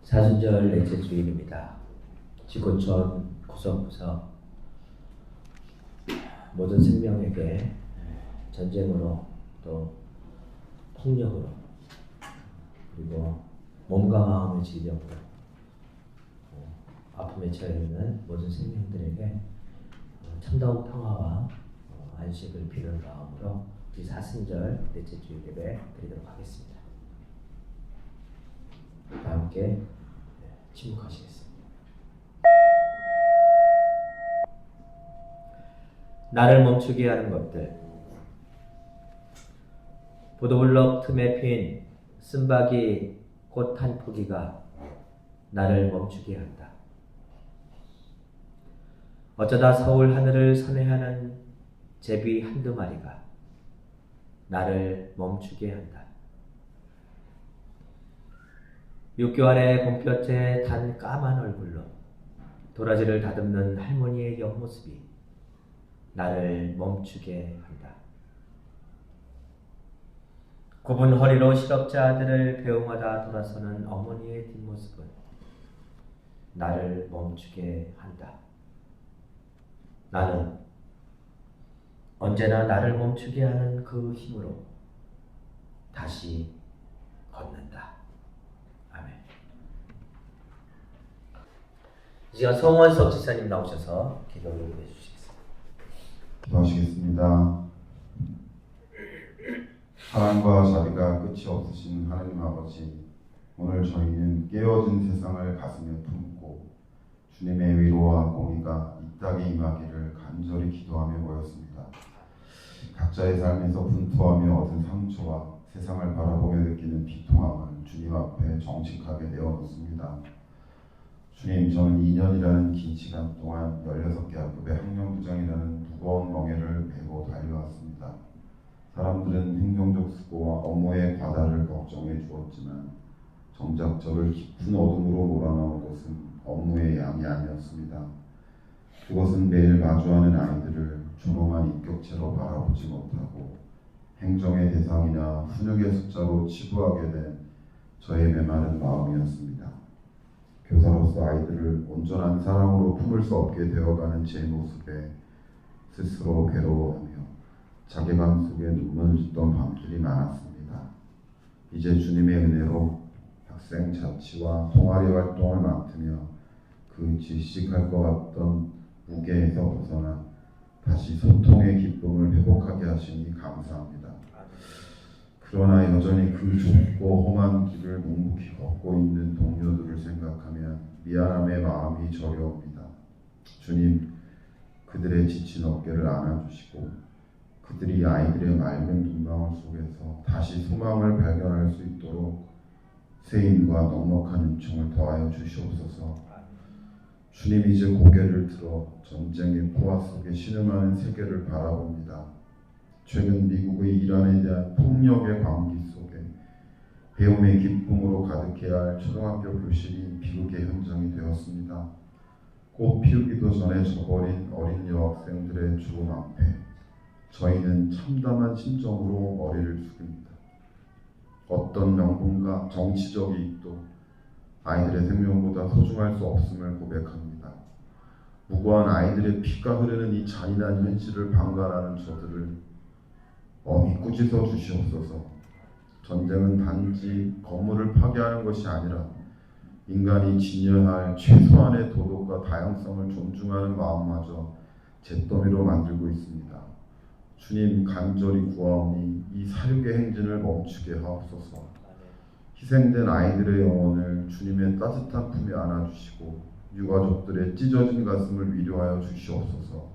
사순절 넷째 주일입니다. 지구촌 구석구석 모든 생명에게 전쟁으로 또 폭력으로 그리고 몸과 마음의 질병으로 아픔에 처해 있는 모든 생명들에게 참다운 평화와 안식을 비는 마음으로 이 사순절 넷째 주일 예배 드리도록 하겠습니다. 다 함께 침묵하시겠습니다. 나를 멈추게 하는 것들. 보도블록 틈에 핀 쓴박이 꽃 한 포기가 나를 멈추게 한다. 어쩌다 서울 하늘을 선회하는 제비 한두 마리가 나를 멈추게 한다. 6개월 안에 봄볕에 단 까만 얼굴로 도라지를 다듬는 할머니의 옆모습이 나를 멈추게 한다. 굽은 허리로 실업자 아들을 배웅하다 돌아서는 어머니의 뒷모습은 나를 멈추게 한다. 나는 언제나 나를 멈추게 하는 그 힘으로 다시 걷는다. 아멘. 이제 송원석 지사님 나오셔서 기도를 해주시겠습니다. 기도하시겠습니다. 사랑과 자비가 끝이 없으신 하나님 아버지, 오늘 저희는 깨어진 세상을 가슴에 품고 주님의 위로와 공의가 이 땅에 임하기를 간절히 기도하며 모였습니다. 각자의 삶에서 분투하며 얻은 상처와 세상을 바라보며 느끼는 비통함을 주님 앞에 정직하게 내어놓습니다. 주님, 저는 2년이라는 긴 시간 동안 16개 학급의 학령부장이라는 무거운 멍에를 메고 달려왔습니다. 사람들은 행정적 수고와 업무의 과다를 걱정해 주었지만 정작 저를 깊은 어둠으로 몰아넣은 것은 업무의 양이 아니었습니다. 그것은 매일 마주하는 아이들을 존엄한 인격체로 바라보지 못하고 행정의 대상이나 훈육의 숫자로 치부하게 된 저의 메마른 마음이었습니다. 교사로서 아이들을 온전한 사랑으로 품을 수 없게 되어가는 제 모습에 스스로 괴로워하며 자괴감 속에 눈물을 짓던 밤들이 많았습니다. 이제 주님의 은혜로 학생 자치와 동아리 활동을 맡으며 그 질식할 것 같던 무게에서 벗어나 다시 소통의 기쁨을 회복하게 하시니 감사합니다. 그러나 여전히 그 좁고 험한 길을 묵묵히 걷고 있는 동료들을 생각하면 미안함의 마음이 저려옵니다. 주님, 그들의 지친 어깨를 안아주시고 그들이 아이들의 맑은 눈망울 속에서 다시 소망을 발견할 수 있도록 세임과 넉넉한 은총을 더하여 주시옵소서. 주님, 이제 고개를 들어 전쟁의 포화 속에 신음하는 세계를 바라봅니다. 최근 미국의 이란에 대한 폭력의 광기 속에 배움의 기쁨으로 가득해야 할 초등학교 교실이 비극의 현장이 되었습니다. 꽃 피우기도 전에 져버린 어린 여학생들의 죽음 앞에 저희는 참담한 심정으로 머리를 숙입니다. 어떤 명분과 정치적 이익도 아이들의 생명보다 소중할 수 없음을 고백합니다. 무고한 아이들의 피가 흐르는 이 잔인한 현실을 방관하는 저들을 엄히 꾸짖어 주시옵소서. 전쟁은 단지 건물을 파괴하는 것이 아니라 인간이 지녀야 할 최소한의 도덕과 다양성을 존중하는 마음마저 잿더미로 만들고 있습니다. 주님, 간절히 구하오니 이 사륙의 행진을 멈추게 하옵소서. 희생된 아이들의 영혼을 주님의 따뜻한 품에 안아주시고 유가족들의 찢어진 가슴을 위로하여 주시옵소서.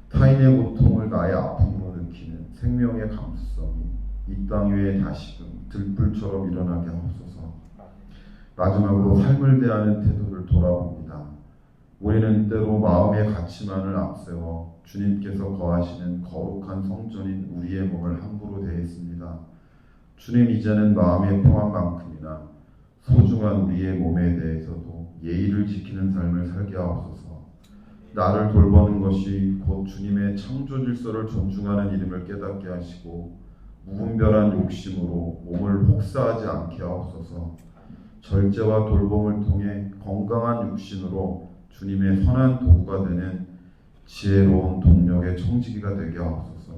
타인의 고통을 나의 아픔으로 느끼는 생명의 감수성이 이 땅 위에 다시금 들불처럼 일어나게 하옵소서. 마지막으로 삶을 대하는 태도를 돌아봅니다. 우리는 때로 마음의 가치만을 앞세워 주님께서 거하시는 거룩한 성전인 우리의 몸을 함부로 대했습니다. 주님, 이제는 마음의 평안만큼이나 소중한 우리의 몸에 대해서도 예의를 지키는 삶을 살게 하옵소서. 나를 돌보는 것이 곧 주님의 창조 질서를 존중하는 이름을 깨닫게 하시고 무분별한 욕심으로 몸을 혹사하지 않게 하옵소서. 절제와 돌봄을 통해 건강한 육신으로 주님의 선한 도구가 되는 지혜로운 동력의 청지기가 되게 하옵소서.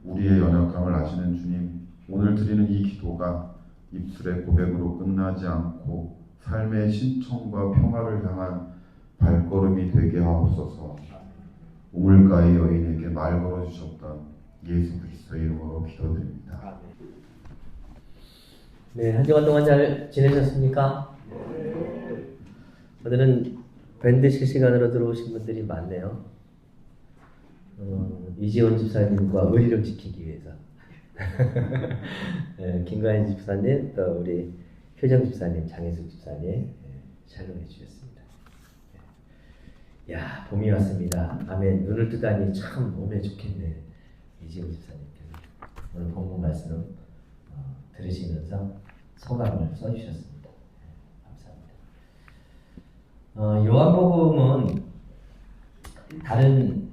우리의 연약함을 아시는 주님, 오늘 드리는 이 기도가 입술의 고백으로 끝나지 않고 삶의 신청과 평화를 향한 발걸음이 되게 하옵소서. 우물가의 여인에게 말 걸어주셨던 예수 그리스도의 이름으로 기도드립니다. 네, 한 주간 동안 잘 지내셨습니까? 오늘은 밴드 실시간으로 들어오신 분들이 많네요. 이지원 집사님과 의리를 지키기 위해서. 네, 김가인 집사님, 또 우리 효정 집사님, 장혜숙 집사님 촬영해 주셨습니다. 야, 봄이 왔습니다. 밤에 눈을 뜨다니 참 오면 좋겠네. 이지원 집사님께서 오늘 본문 말씀 들으시면서 소감을 써주셨습니다. 감사합니다. 요한복음은 다른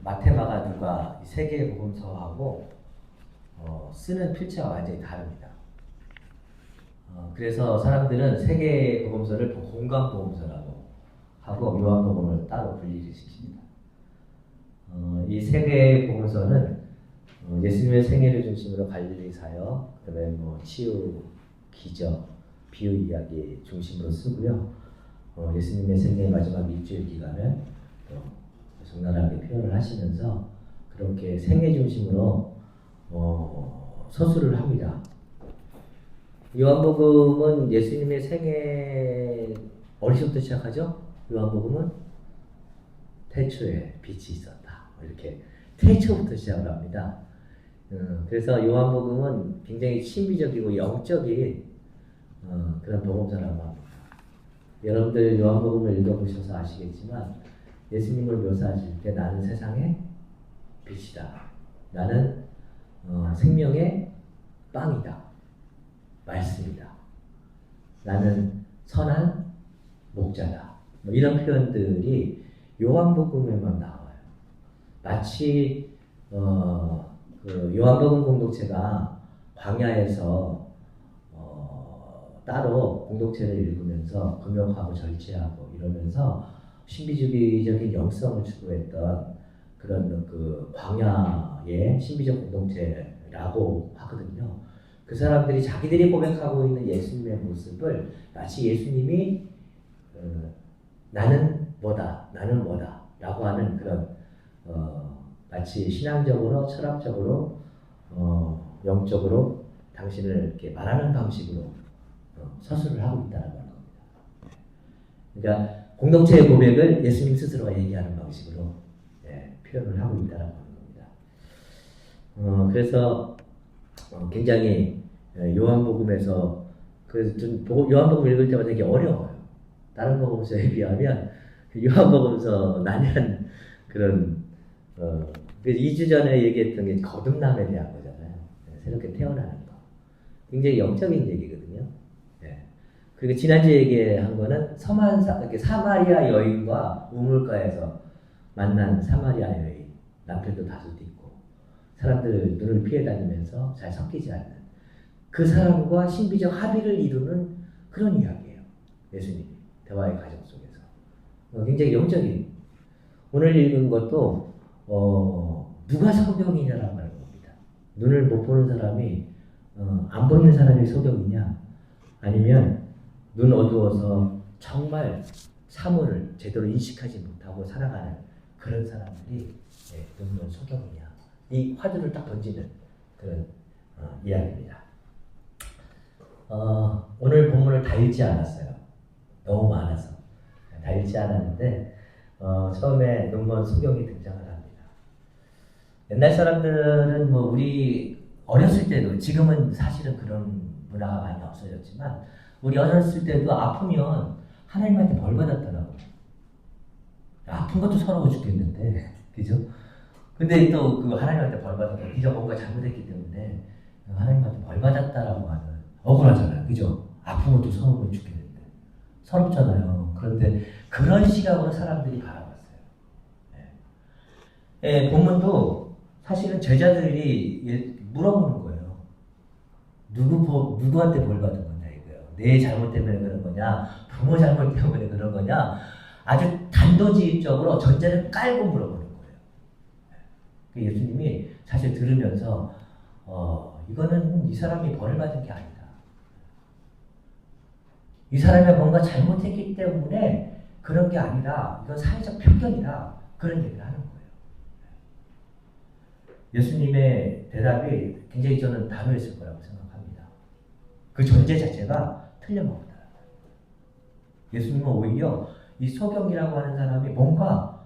마태, 마가, 누가 세 개의 복음서하고 쓰는 필체가 완전히 다릅니다. 그래서 사람들은 세 개의 복음서를 공간 복음서라고 하고 요한복음을 따로 분리를 시킵니다. 이 세 개의 복음서는 예수님의 생애를 중심으로 갈릴리 사역, 그다음에 뭐 치유, 기적, 비유 이야기 중심으로 쓰고요. 예수님의 생애의 마지막 일주일 기간을 또 적나라하게 표현을 하시면서 그렇게 생애 중심으로 서술을 합니다. 요한복음은 예수님의 생애 어디서부터 시작하죠? 요한복음은 태초에 빛이 있었다. 이렇게 태초부터 시작을 합니다. 그래서 요한복음은 굉장히 신비적이고 영적인 그런 복음서라고 합니다. 여러분들 요한복음을 읽어보셔서 아시겠지만 예수님을 묘사하실 때 나는 세상의 빛이다. 나는 생명의 빵이다. 말씀이다. 나는 선한 목자다. 뭐 이런 표현들이 요한복음에만 나와요. 마치 그 요한복음 공동체가 광야에서 따로 공동체를 읽으면서 금욕하고 절제하고 이러면서 신비주의적인 영성을 추구했던 그런 그 광야의 신비적 공동체라고 하거든요. 그 사람들이 자기들이 고백하고 있는 예수님의 모습을 마치 예수님이 나는 뭐다, 나는 뭐다 라고 하는 그런 마치 신앙적으로, 철학적으로, 영적으로 당신을 이렇게 말하는 방식으로 서술을 하고 있다는 겁니다. 그러니까 공동체의 고백을 예수님 스스로가 얘기하는 방식으로 표현을 하고 있다는 겁니다. 그래서 굉장히 요한복음에서 요한복음 읽을 때마다 되게 어려워요. 다른 복음서에 비하면 요한복음서 난해한 그런 2주 전에 얘기했던 게 거듭남에 대한 거잖아요. 새롭게 태어나는 거. 굉장히 영적인 얘기거든요. 그리고 지난주에 얘기한 거는 사마리아 여인과 우물가에서 만난 사마리아 여인, 남편도 다수도 있고 사람들 눈을 피해 다니면서 잘 섞이지 않는 그 사람과 신비적 합의를 이루는 그런 이야기예요. 예수님이 대화의 과정 속에서 굉장히 영적인. 오늘 읽은 것도 누가 소경이냐라고 하는 겁니다. 눈을 못 보는 사람이 안 보이는 사람이 소경이냐, 아니면 눈 어두워서 정말 사물을 제대로 인식하지 못하고 살아가는 그런 사람들이 눈은 소경이냐, 이 화두를 딱 던지는 그런 이야기입니다. 오늘 본문을 다 읽지 않았어요. 너무 많아서 다 읽지 않았는데 처음에 눈먼 소경이 등장을 합니다. 옛날 사람들은 뭐 우리 어렸을 때도, 지금은 사실은 그런 문화가 많이 없어졌지만 우리 어렸을 때도 아프면 하나님한테 벌 받았더라고요. 아픈 것도 서러워 죽겠는데, 그죠? 근데 또 그 하나님한테 벌 받았다. 네가 뭔가 잘못했기 때문에 하나님한테 벌 받았다라고 하는, 억울하잖아요, 그죠? 아픈 것도 서러워 죽겠는데, 서럽잖아요. 그런데 그런 시각으로 사람들이 바라봤어요. 본문도 사실은 제자들이 물어보는 거예요. 누구한테 벌 받은 거냐 이거예요. 내 잘못 때문에 그런 거냐, 부모 잘못 때문에 그런 거냐, 아주 단도직입적으로 전제를 깔고 물어보는 거예요. 예수님이 사실 들으면서 이거는 이 사람이 벌을 받은 게 아니다. 이 사람이 뭔가 잘못했기 때문에 그런 게 아니라 이건 사회적 편견이다. 그런 얘기를 하는 거예요. 예수님의 대답이 굉장히 저는 단호했을 거라고 생각합니다. 그 전제 자체가 틀려먹었다. 예수님은 오히려 이 소경이라고 하는 사람이 뭔가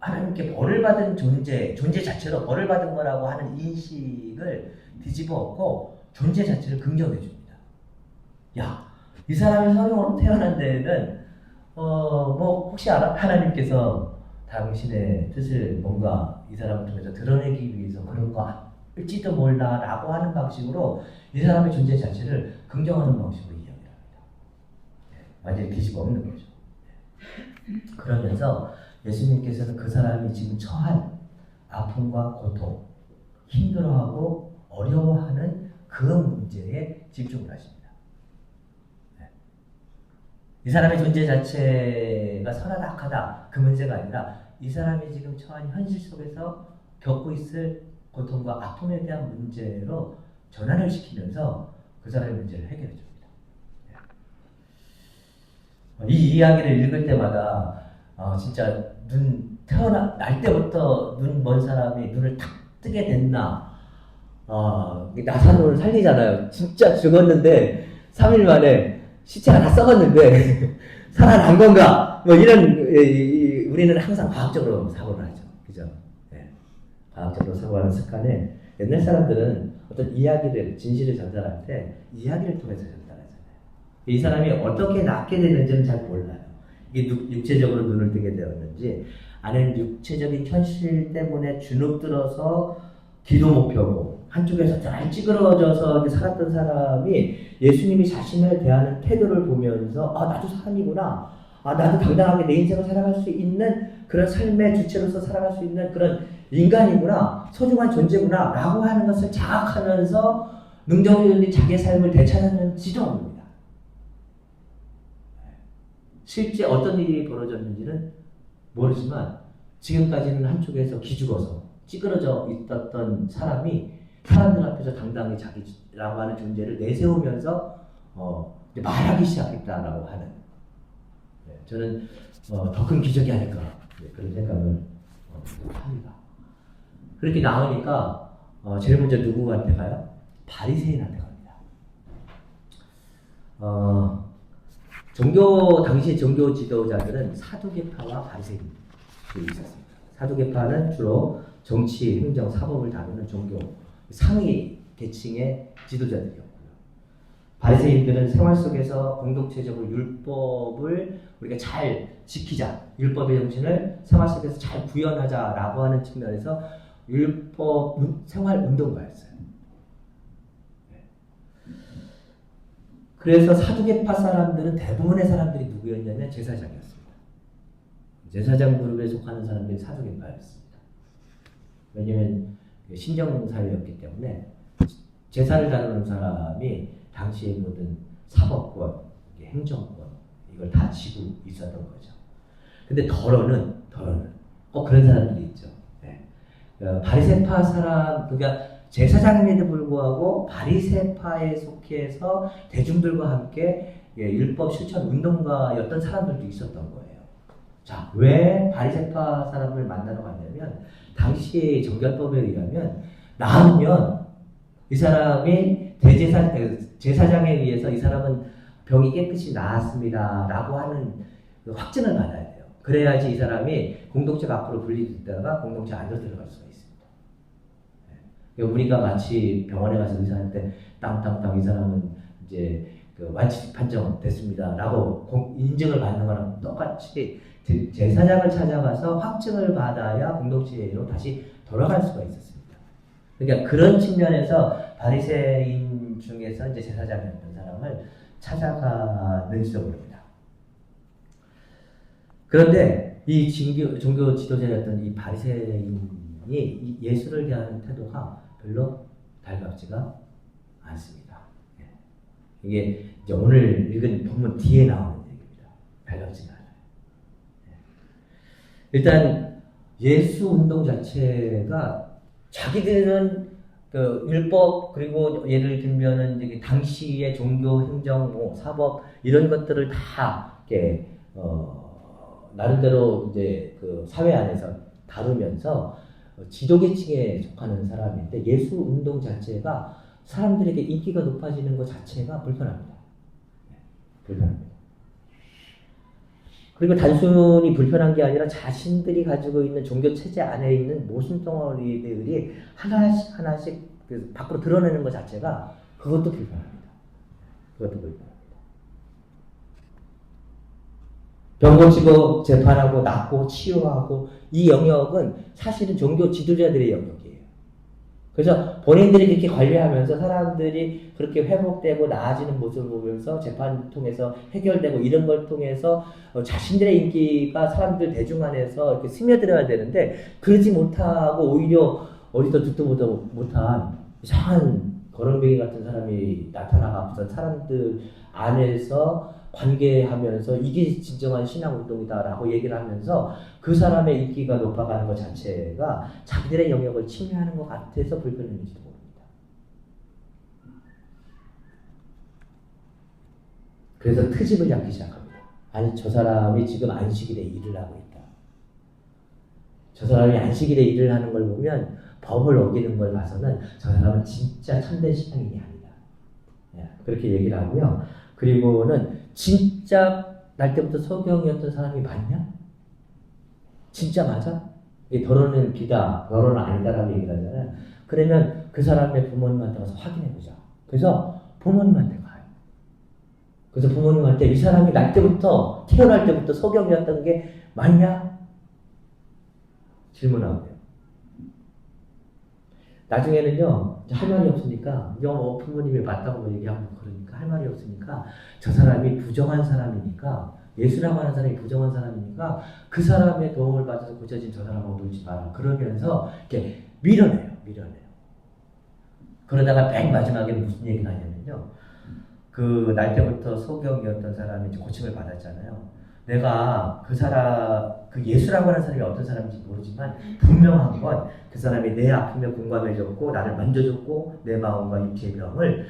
하나님께 벌을 받은 존재 자체로 벌을 받은 거라고 하는 인식을 뒤집어 엎고 존재 자체를 긍정해 줍니다. 야, 이 사람이 소경으로 태어난 데에는 뭐 혹시 하나님께서 당신의 뜻을 뭔가 이 사람을 통해서 드러내기 위해서 그런 거 알지도 몰라라고 하는 방식으로 이 사람의 존재 자체를 긍정하는 방식으로 이야기를 합니다. 완전히 뒤집어 엎는 거죠. 그러면서 예수님께서는 그 사람이 지금 처한 아픔과 고통, 힘들어하고 어려워하는 그 문제에 집중을 하십니다. 이 사람의 존재 자체가 선하다 악하다 그 문제가 아니라 이 사람이 지금 처한 현실 속에서 겪고 있을 고통과 아픔에 대한 문제로 전환을 시키면서 그 사람의 문제를 해결해 줍니다. 이 이야기를 읽을 때마다 진짜 태어날 때부터 눈 먼 사람이 눈을 탁 뜨게 됐나. 나사로를 살리잖아요. 진짜 죽었는데 3일 만에 시체가 다 썩었는데 살아난 건가? 뭐 이런 우리는 항상 과학적으로 사고를 하죠. 그죠? 네. 과학적으로 사고하는 습관에 옛날 사람들은 어떤 이야기를 진실을 전달할 때 이야기를 통해서 전달하잖아요. 이 사람이 어떻게 낫게 되는지는 잘 몰라요. 이게 육체적으로 눈을 뜨게 되었는지 아니면 육체적인 현실 때문에 주눅들어서 기도 목표고 한쪽에서 잘 찌그러져서 살았던 사람이 예수님이 자신을 대하는 태도를 보면서 나도 사람이구나. 나도 당당하게 내 인생을 살아갈 수 있는 그런 삶의 주체로서 살아갈 수 있는 그런 인간이구나. 소중한 존재구나. 라고 하는 것을 자각하면서 능동적인 자기의 삶을 되찾았는지도 모릅니다. 실제 어떤 일이 벌어졌는지는 모르지만 지금까지는 한쪽에서 기죽어서 찌그러져 있었던 사람이 사람들 앞에서 당당히 자기라고 하는 존재를 내세우면서 말하기 시작했다라고 하는 저는 더 큰 기적이 아닐까 그런 생각을 합니다. 그렇게 나오니까 제일 먼저 누구한테 가요? 바리새인한테 갑니다. 당시 종교 지도자들은 사두개파와 바리새인들이 있었습니다. 사두개파는 주로 정치, 행정, 사법을 다루는 종교 상위 계층의 지도자들이었고요. 바리새인들은 생활 속에서 공동체적으로 율법을 우리가 잘 지키자, 율법의 정신을 생활 속에서 잘 구현하자라고 하는 측면에서 율법 생활 운동가였어요. 그래서 사두개파 사람들은 대부분의 사람들이 누구였냐면 제사장이었습니다. 제사장 그룹에 속하는 사람들이 사두개파였습니다. 왜냐하면 신정사회였기 때문에 제사를 다루는 사람이 당시의 모든 사법권, 행정권 이걸 다 지고 있었던 거죠. 근데 더러는 그런 사람들이 있죠. 바리새파 사람 그러니까 제사장임에도 불구하고 바리새파에 속해서 대중들과 함께 율법 실천 운동가였던 사람들도 있었던 거예요. 자, 왜 바리새파 사람을 만나러 갔냐면 당시의 정결법에 의하면 나으면 이 사람이 제사장에 의해서 이 사람은 병이 깨끗이 나았습니다라고 하는 그 확증을 받아야 돼요. 그래야지 이 사람이 공동체 밖으로 분리됐다가 공동체 안으로 들어갈 수가 있습니다. 우리가 마치 병원에 가서 의사한테 땅 이 사람은 이제 그 완치 판정 됐습니다라고 인증을 받는 거랑 똑같이 제사장을 찾아가서 확증을 받아야 공동체로 다시 돌아갈 수가 있었습니다. 그러니까 그런 측면에서 바리새인 중에서 이제 제사장이었던 사람을 찾아가는지도 모릅니다. 그런데 이 종교 지도자였던 이 바리새인이 예수를 대하는 태도가 별로 달갑지가 않습니다. 이게 이제 오늘 읽은 본문 뒤에 나오는 얘기입니다. 반갑지가 않아요. 일단 예수 운동 자체가 자기들은 그 율법 그리고 예를 들면은 이제 당시의 종교, 행정, 뭐 사법 이런 것들을 다 이렇게 나름대로 이제 그 사회 안에서 다루면서 지도계층에 속하는 사람인데 예수 운동 자체가 사람들에게 인기가 높아지는 것 자체가 불편합니다. 불편합니다. 그리고 단순히 불편한 게 아니라 자신들이 가지고 있는 종교 체제 안에 있는 모순 덩어리들이 하나씩 하나씩 밖으로 드러내는 것 자체가 그것도 불편합니다. 그것도 불편합니다. 병 고치고 재판하고 낫고 치유하고 이 영역은 사실은 종교 지도자들의 영역이에요. 그래서 본인들이 그렇게 관리하면서 사람들이 그렇게 회복되고 나아지는 모습을 보면서 재판을 통해서 해결되고 이런 걸 통해서 자신들의 인기가 사람들 대중 안에서 이렇게 스며들어야 되는데 그러지 못하고 오히려 어디서 듣도 못한 이상한 거렁뱅이 같은 사람이 나타나가면서 사람들 안에서 관계하면서 이게 진정한 신앙운동이다라고 얘기를 하면서 그 사람의 인기가 높아가는 것 자체가 자기들의 영역을 침해하는 것 같아서 불편했는지도 모릅니다. 그래서 트집을 잡기 시작합니다. 아니 저 사람이 지금 안식일에 일을 하고 있다. 저 사람이 안식일에 일을 하는 걸 보면 법을 어기는 걸 봐서는 저 사람은 진짜 참된 신앙인이 아니다. 그렇게 얘기를 하고요. 그리고는 진짜 날 때부터 서경이었던 사람이 맞냐? 진짜 맞아? 이게 결혼은 비다, 결혼은 아니다라고 얘기를 하잖아요. 그러면 그 사람의 부모님한테 가서 확인해보자. 그래서 부모님한테 가요. 그래서 부모님한테 이 사람이 날 때부터, 태어날 때부터 서경이었던 게 맞냐? 질문하고 돼요. 나중에는요, 할 말이 없으니까, 부모님이 맞다고 얘기하고 그러니까 할 말이 없으니까, 저 사람이 부정한 사람이니까, 예수라고 하는 사람이 부정한 사람이니까, 그 사람의 도움을 받아서 고쳐진 저 사람하고 놀지 마라. 그러면서, 이렇게 밀어내요. 그러다가 맨 마지막에는 무슨 얘기가 하냐면요, 그 날 때부터 소경이었던 사람이 이제 고침을 받았잖아요. 내가 그 예수라고 하는 사람이 어떤 사람인지 모르지만 분명한 건 그 사람이 내 아픔에 공감해줬고 나를 만져줬고 내 마음과 육체의 병을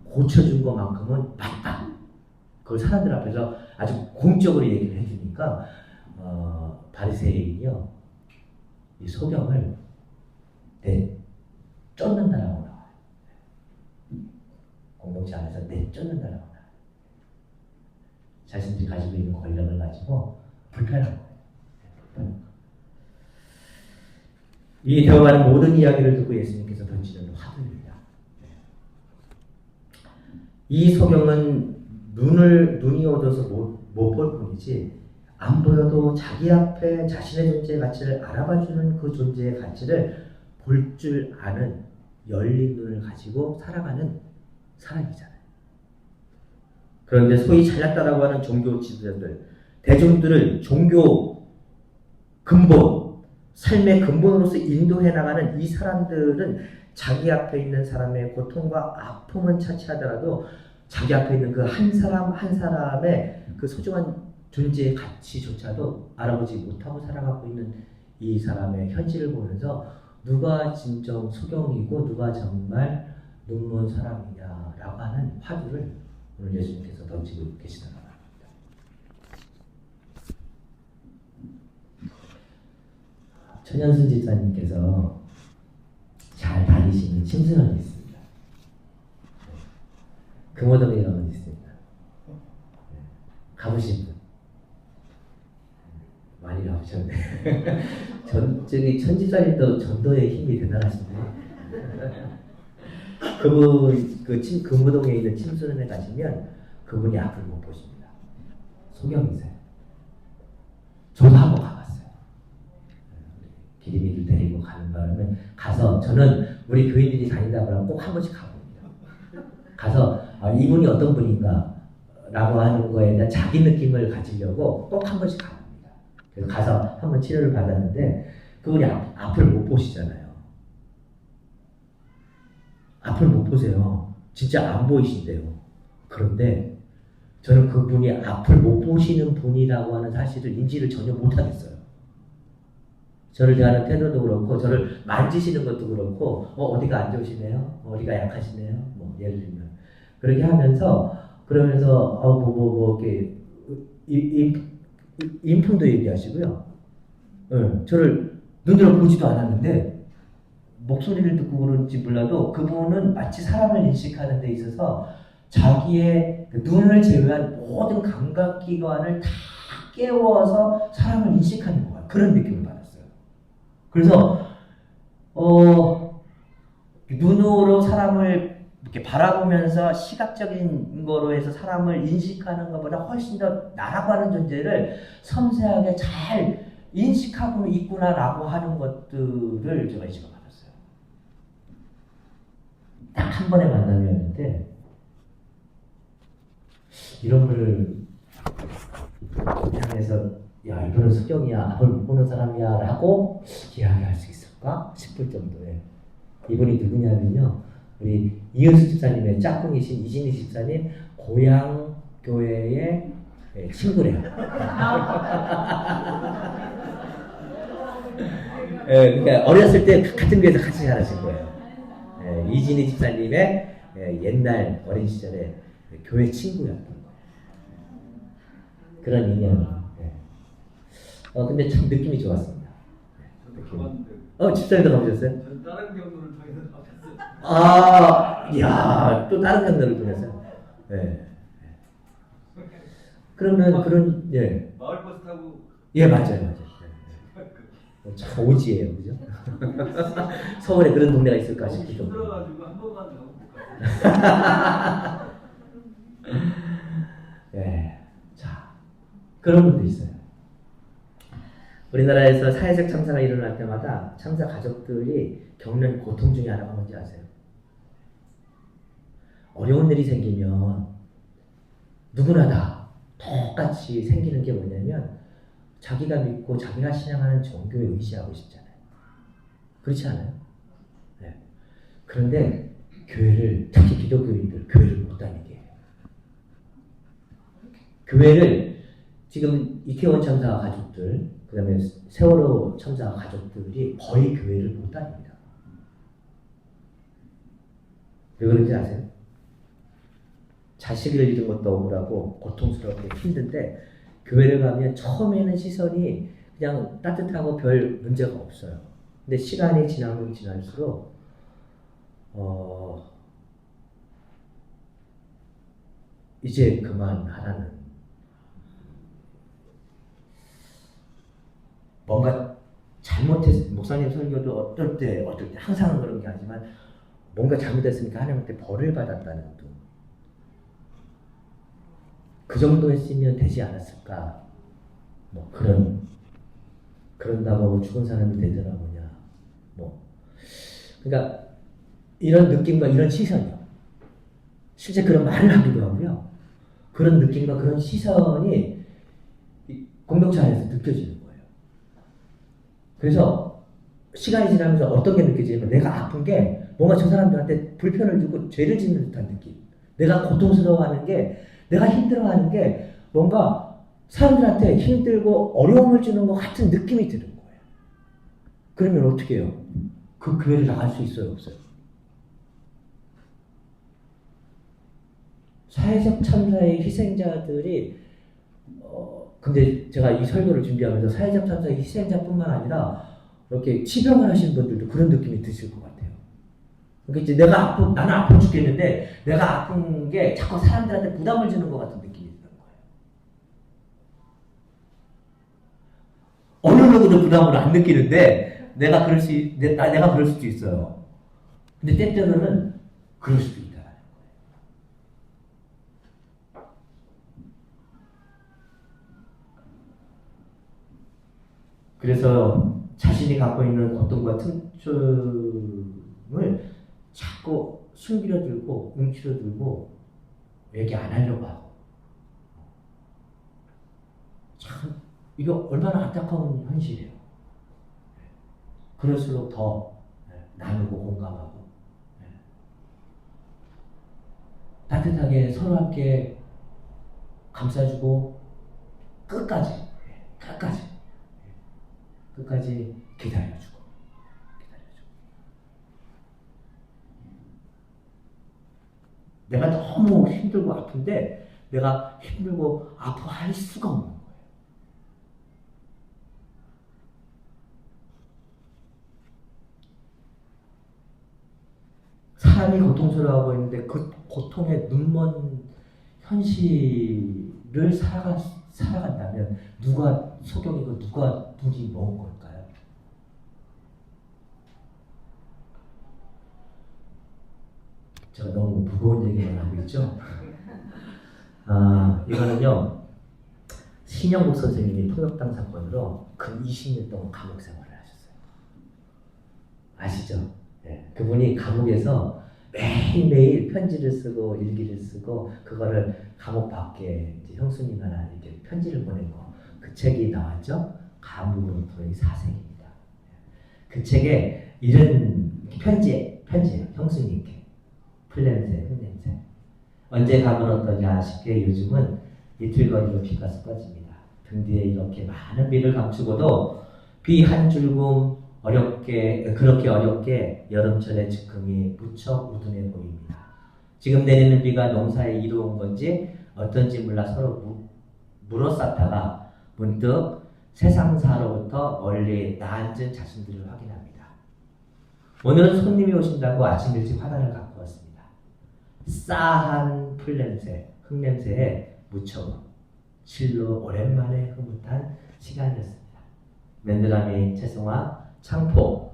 고쳐준 것만큼은 맞다. 그걸 사람들 앞에서 아주 공적으로 얘기를 해주니까 바리새인이요 이 소경을 쫓는다라고 나와요. 공동체 안에서 쫓는다라고 나와요. 자신들이 가지고 있는 권력을 가지고 불편한 거예요. 이 되어가는 모든 이야기를 듣고 예수님께서 던지는 화두입니다. 이 소경은 눈이 어두워서 못 볼 뿐이지 안 보여도 자기 앞에 자신의 존재의 가치를 알아봐주는 그 존재의 가치를 볼 줄 아는 열린 눈을 가지고 살아가는 사람이잖아요. 그런데 소위 잘났다라고 하는 종교 지도자들, 대중들을 종교 근본, 삶의 근본으로서 인도해 나가는 이 사람들은 자기 앞에 있는 사람의 고통과 아픔은 차치하더라도 자기 앞에 있는 그 한 사람 한 사람의 그 소중한 존재의 가치조차도 알아보지 못하고 살아가고 있는 이 사람의 현실을 보면서 누가 진정 소경이고 누가 정말 눈먼 사람이냐라고 하는 화두를 오늘 예수님께서 던지고 계시더라고요. 천연순 집사님께서 잘 다니시는 침순원이 있습니다. 금호동이라고 있습니다. 가보신 분? 많이 가보셨네. 저기 천집사님도 전도의 힘이 대단하신데 그분 금호동에 있는 침순원에 가시면 그분이 앞을 못 보십니다. 소경이세요. 저도 한번 가봤어요. 기림이를 데리고 가는 바람에 가서 저는 우리 교인들이 다닌다 그러면 꼭 한 번씩 가봅니다. 가서 이분이 어떤 분인가 라고 하는 거에 대한 자기 느낌을 가지려고 꼭 한 번씩 가봅니다. 그래서 가서 한 번 치료를 받았는데 그분이 앞을 못 보시잖아요. 앞을 못 보세요. 진짜 안 보이신대요. 그런데 저는 그분이 앞을 못 보시는 분이라고 하는 사실을 인지를 전혀 못하겠어요. 저를 대하는 태도도 그렇고 저를 만지시는 것도 그렇고 어디가 안 좋으시네요? 어디가 약하시네요? 뭐 예를 들면 그렇게 하면서 그러면서 이렇게 인품도 얘기하시고요. 저를 눈으로 보지도 않았는데 목소리를 듣고 그런지 몰라도 그분은 마치 사람을 인식하는 데 있어서 자기의 그 눈을 제외한 모든 감각기관을 다 깨워서 사람을 인식하는 것 같아요. 그런 느낌을 받았어요. 그래서 눈으로 사람을 이렇게 바라보면서 시각적인 거로 해서 사람을 인식하는 것보다 훨씬 더 나라고 하는 존재를 섬세하게 잘 인식하고 있구나라고 하는 것들을 제가 인식을 받았어요. 딱 한 번의 만남이었는데 이런 거를 향해서 야 이거는 수경이야 앞을 못 보는 사람이야 라고 이야기할 수 있을까 싶을 정도의 이분이 누구냐면요 우리 이은수 집사님의 짝꿍이신 이진희 집사님 고향 교회의 친구래요. 그러니까 어렸을 때 같은 교회에서 같이 자라신 거예요. 이진희 집사님의 옛날 어린 시절에 교회 친구였던 거예요. 그런 인연이. 근데 참 느낌이 좋았습니다. 저도 가봤는데. 집사님도 가보셨어요? 저는 다른 경로를 통해서 가봤어요. 이야, 또 다른 경로를 통해서. 네. 그러면 그런, 예. 마을 버스 타고. 예, 맞아요. 참 오지예요, 그죠? 서울에 그런 동네가 있을까 싶을 정도. 힘들어가지고 한 번만 더 못 갔어요. 예. 자, 그런 분도 있어요. 우리나라에서 사회적 참사가 일어날 때마다 참사 가족들이 겪는 고통 중에 하나가 뭔지 아세요? 어려운 일이 생기면 누구나 다 똑같이 생기는 게 뭐냐면 자기가 믿고 자기가 신앙하는 종교에 의지하고 싶잖아요. 그렇지 않아요? 네. 그런데 교회를, 특히 기독교인들 교회를 못 다니게 해요. 교회를 지금 이태원 참사 가족들, 그 다음에 세월호 참사 가족들이 거의 교회를 못 다닙니다. 왜 그런지 아세요? 자식을 잃은 것도 억울하고 고통스럽고 힘든데 교회를 가면 처음에는 시선이 그냥 따뜻하고 별 문제가 없어요. 근데 시간이 지나면 지날수록 이제 그만하라는 뭔가 잘못했 목사님 설교도 어떨 때 항상 그런 게 아니지만 뭔가 잘못했으니까 하나님한테 벌을 받았다는 둥. 그 정도 했으면 되지 않았을까? 뭐 그런다고 죽은 사람이 되더라 뭐냐? 뭐 그러니까 이런 느낌과 이런 시선이요. 실제 그런 말을 하기도 하고요. 그런 느낌과 그런 시선이 공동체 안에서 느껴지는 거예요. 그래서 시간이 지나면서 어떤 게 느껴지냐면 내가 아픈 게 뭔가 저 사람들한테 불편을 주고 죄를 짓는 듯한 느낌. 내가 고통스러워하는 게 내가 힘들어하는 게 뭔가 사람들한테 힘들고 어려움을 주는 것 같은 느낌이 드는 거예요. 그러면 어떻게 해요? 그 교회를 나갈 수 있어요? 없어요? 사회적 참사의 희생자들이 근데 제가 이 설교를 준비하면서 사회적 참사의 희생자뿐만 아니라 이렇게 치병을 하신 분들도 그런 느낌이 드실 것 같아요. 그러니까 이제 나는 아파 죽겠는데 내가 아픈 게 자꾸 사람들한테 부담을 주는 것 같은 느낌이 드는 거예요. 어느 누구도 부담을 안 느끼는데 내가 그럴 수도 있어요. 근데 때때로는 그럴 수도 있다. 그래서 자신이 갖고 있는 고통과 틈춤을 자꾸 숨기려 들고 움츠려 들고 얘기 안 하려고 하고 참 이거 얼마나 안타까운 현실이에요. 그럴수록 더 나누고 공감하고 따뜻하게 서로 함께 감싸주고 끝까지 기다려주고. 내가 너무 힘들고 아픈데 내가 힘들고 아파할 수가 없는 거예요. 사람이 고통스러워하고 있는데 그 고통의 눈먼 현실을 살아간다면 누가 소경이고 누가 눈이 먼 걸까요? 제가 너무 무거운 얘기만 하고 있죠? 이거는요, 신영국 선생님이 통역당 사건으로 근 20년 동안 감옥 생활을 하셨어요. 아시죠? 네. 그분이 감옥에서 매일매일 편지를 쓰고 일기를 쓰고 그거를 감옥 밖에 이제 형수님하나 이렇게 편지를 보낸 거. 그 책이 나왔죠? 감옥으로부터의 사색입니다. 그 책에 이런 편지예요. 형수님께. 풀냄새, 흙냄새. 언제 가면 어떠냐 싶게 요즘은 이틀거리로 비가 쏟아집니다. 등 뒤에 이렇게 많은 비를 감추고도 비 한 줄금 그렇게 어렵게 여름철의 즉흥이 무척 우둔해 보입니다. 지금 내리는 비가 농사에 이루은 건지 어떤지 몰라 서로 물어쌌다가 문득 세상사로부터 멀리 나앉은 자신들을 확인합니다. 오늘은 손님이 오신다고 아침 일찍 화단을 갖고 왔습니다. 싸한 풀냄새, 흙냄새에 무척 실로 오랜만에 흐뭇한 시간이었습니다. 맨드라미, 채송화, 창포,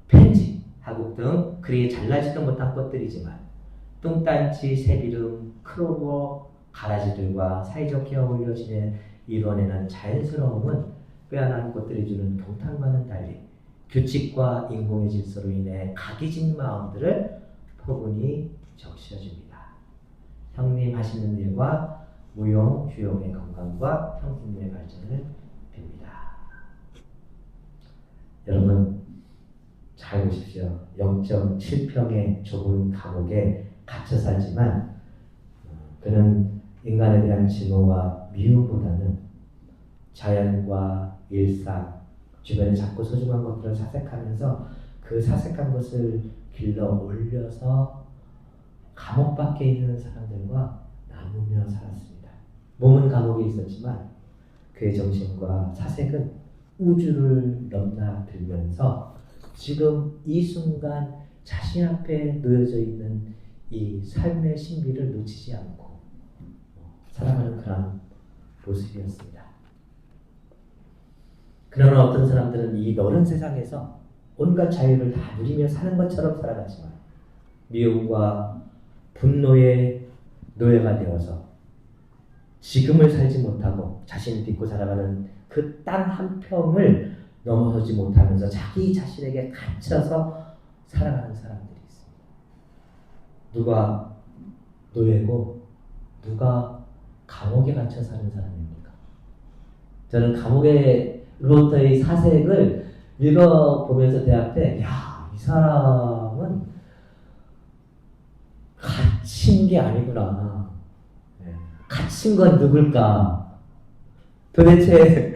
펜지, 하국 등 그리 잘나지도 못한 꽃들이지만 뚱딴지, 새비름, 크로버, 가라지들과 사이좋게 어울려 지낸 일원에는 자연스러움은 빼어난 꽃들이 주는 경탄과는 달리 규칙과 인공의 질서로 인해 각이진 마음들을 포근히 적셔줍니다. 형님 하시는 일과 무용, 휴용의 건강과 형님의 발전을 빕니다. 여러분 잘 보십시오. 0.7평의 좁은 감옥에 갇혀 살지만 그는 인간에 대한 증오와 미움보다는 자연과 일상, 주변에 작고 소중한 것들을 사색하면서 그 사색한 것을 길러 올려서 감옥 밖에 있는 사람들과 나누며 살았습니다. 몸은 감옥에 있었지만 그의 정신과 사색은 우주를 넘나들면서 지금 이 순간 자신 앞에 놓여져 있는 이 삶의 신비를 놓치지 않고 살아가는 그런 모습이었습니다. 그러나 어떤 사람들은 이 넓은 세상에서 온갖 자유를 다 누리며 사는 것처럼 살아갔지만 미움과 분노의 노예가 되어서 지금을 살지 못하고 자신을 딛고 살아가는 그 땅 한 평을 넘어서지 못하면서 자기 자신에게 갇혀서 살아가는 사람들이 있습니다. 누가 노예고 누가 감옥에 갇혀 사는 사람입니까? 저는 감옥으로부터의 사색을 읽어보면서 대학 때 이 사람은 갇힌 게 아니구나. 갇힌 건 누굴까? 도대체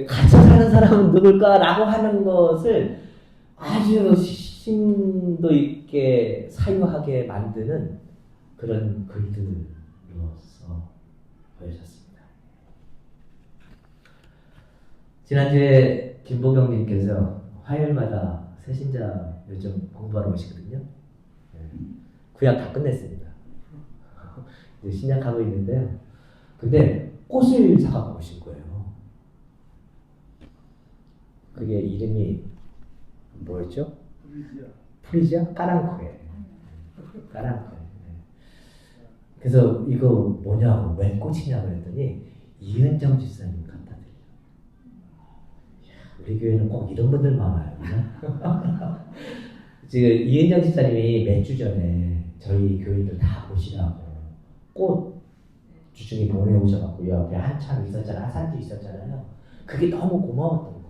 갇혀 사는 사람은 누굴까라고 하는 것을 아주 심도 있게 사유하게 만드는 그런 글들로서 보여졌습니다. 지난주에 김보경님께서 화요일마다 새신자 요즘 공부하러 오시거든요. 구약 다 끝냈습니다. 이제 신약하고 있는데요. 근데 꽃을 사갖고 오신 거예요. 그게 이름이 뭐였죠? 프리지아? 까랑코에. 그래서 이거 뭐냐고, 왜 꽃이냐고 그랬더니 이은정 집사님 갖다 드려요. 우리 교회는 꼭 이런 분들 많아요. 지금 이은정 집사님이 몇 주 전에 저희 교인들 다 보시라고 꽃 주중에 보내오셔갖고 옆에 한참 있었잖아요. 한산도 있었잖아요. 그게 너무 고마웠던 거예요.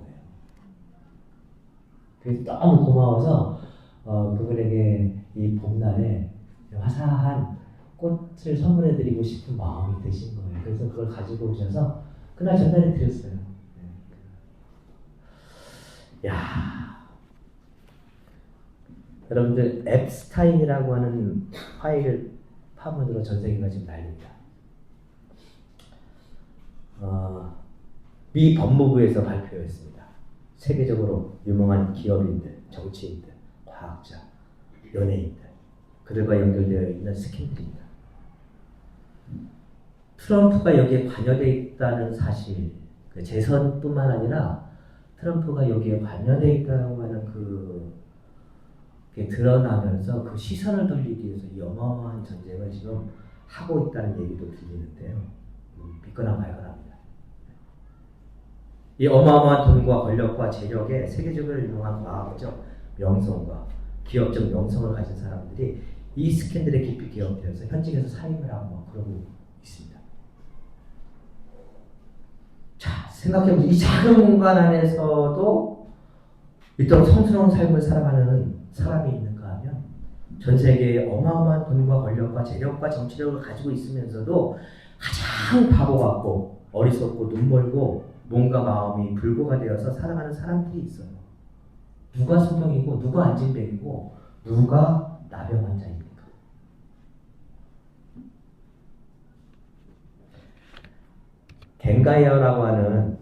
그게 너무 고마워서 그분에게 이 봄날에 화사한 꽃을 선물해드리고 싶은 마음이 드신 거예요. 그래서 그걸 가지고 오셔서 그날 전달해 드렸어요. 야, 여러분들 앱스타인이라고 하는 파일 파문으로 전 세계가 지금 난립니다. 미 법무부에서 발표했습니다. 세계적으로 유명한 기업인들, 정치인들, 과학자, 연예인들, 그들과 연결되어 있는 스캔들입니다. 트럼프가 여기에 관여되어 있다는 사실, 그 재선뿐만 아니라 트럼프가 여기에 관여되어 있다고 하는 그게 드러나면서 그 시선을 돌리기 위해서 이 어마어마한 전쟁을 지금 하고 있다는 얘기도 들리는데요. 믿거나 말거나입니다. 이 어마어마한 돈과 권력과 재력에 세계적으로 유명한 과학적 명성과 기업적 명성을 가진 사람들이 이 스캔들에 깊이 기억되어서 현직에서 사임을 하고 막 그러고 있습니다. 자, 생각해보세요. 이 작은 공간 안에서도 이토록 성스러운 삶을 살아가는 사람이 있는가 하면 전 세계에 어마어마한 돈과 권력과 재력과 정치력을 가지고 있으면서도 가장 바보 같고 어리석고 눈멀고 몸과 마음이 불구가 되어서 살아가는 사람들이 있어요. 누가 소경이고 누가 안진뱅이고 누가 나병환자입니까? 겐가이어라고 하는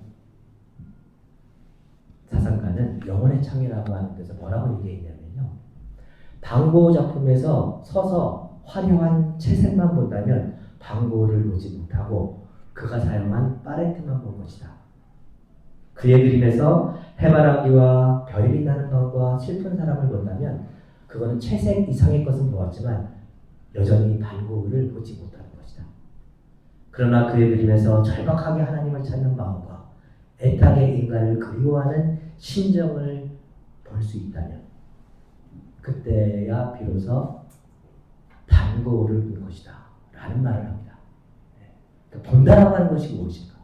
사상가는 영혼의 창이라고 하는 데서 뭐라고 얘기했냐면요. 방고 작품에서 서서 화려한 채색만 본다면 방고를 보지 못하고 그가 사용한 팔레트만 본 것이다. 그의 그림에서 해바라기와 별이 빛나는 방과 슬픈 사람을 본다면 그거는 채색 이상의 것은 보았지만 여전히 반고를 보지 못하는 것이다. 그러나 그의 그림에서 절박하게 하나님을 찾는 마음과 애타게 인간을 그리워하는 심정을 볼 수 있다면 그때야 비로소 반고를 본 것이다 라는 말을 합니다. 그러니까 본다라고 하는 것이 무엇인가?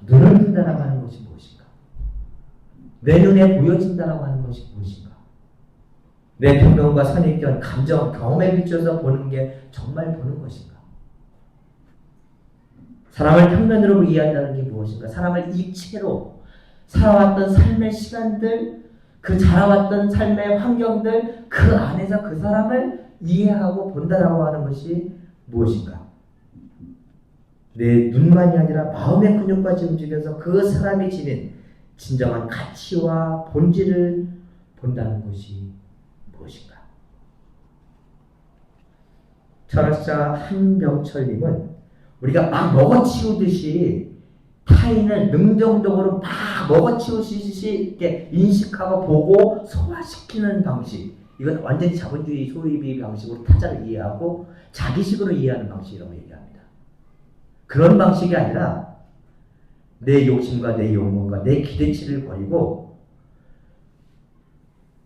눈을 뜬다라고 하는 것이 무엇인가? 내 눈에 보여진다라고 하는 것이 무엇인가? 내 평론과 선입견, 감정, 경험에 비춰서 보는 게 정말 보는 것인가? 사람을 평면으로 이해한다는 게 무엇인가? 사람을 입체로 살아왔던 삶의 시간들, 그 자라왔던 삶의 환경들, 그 안에서 그 사람을 이해하고 본다라고 하는 것이 무엇인가? 내 눈만이 아니라 마음의 근육까지 움직여서 그 사람이 지닌 진정한 가치와 본질을 본다는 것이 무엇인가? 철학자 한병철님은 우리가 막 먹어치우듯이 타인을 능동적으로 막 먹어치우듯이 이렇게 인식하고 보고 소화시키는 방식, 이건 완전히 자본주의 소유비 방식으로 타자를 이해하고 자기식으로 이해하는 방식이라고 얘기합니다. 그런 방식이 아니라 내 욕심과 내 욕망과 내 기대치를 버리고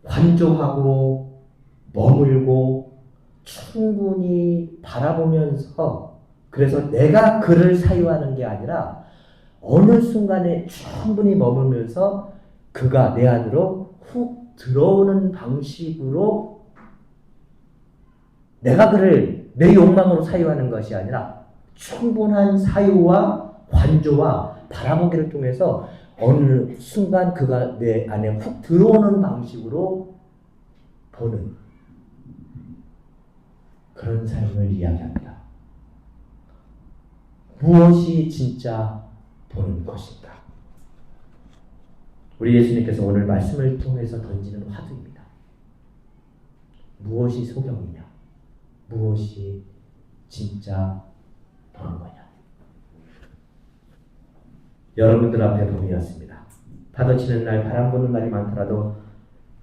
관조하고 머물고 충분히 바라보면서, 그래서 내가 그를 사유하는 게 아니라 어느 순간에 충분히 머물면서 그가 내 안으로 훅 들어오는 방식으로 내가 그를 내 욕망으로 사유하는 것이 아니라 충분한 사유와 관조와 바라보기를 통해서 어느 순간 그가 내 안에 훅 들어오는 방식으로 보는 그런 삶을 이야기합니다. 무엇이 진짜 보는 것인가? 우리 예수님께서 오늘 말씀을 통해서 던지는 화두입니다. 무엇이 소경이냐? 무엇이 진짜 보는 거냐? 여러분들 앞에 봄이었습니다. 파도 치는 날, 바람 부는 날이 많더라도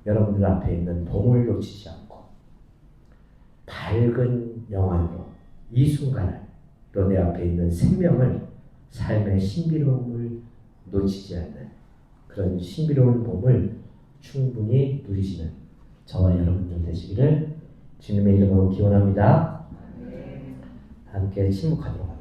여러분들 앞에 있는 봄을 놓치지 않고 밝은 영안으로 이 순간을, 또 내 앞에 있는 생명을, 삶의 신비로움을 놓치지 않는 그런 신비로운 봄을 충분히 누리시는 저와 여러분들 되시기를 주님의 이름으로 기원합니다. 함께 침묵하도록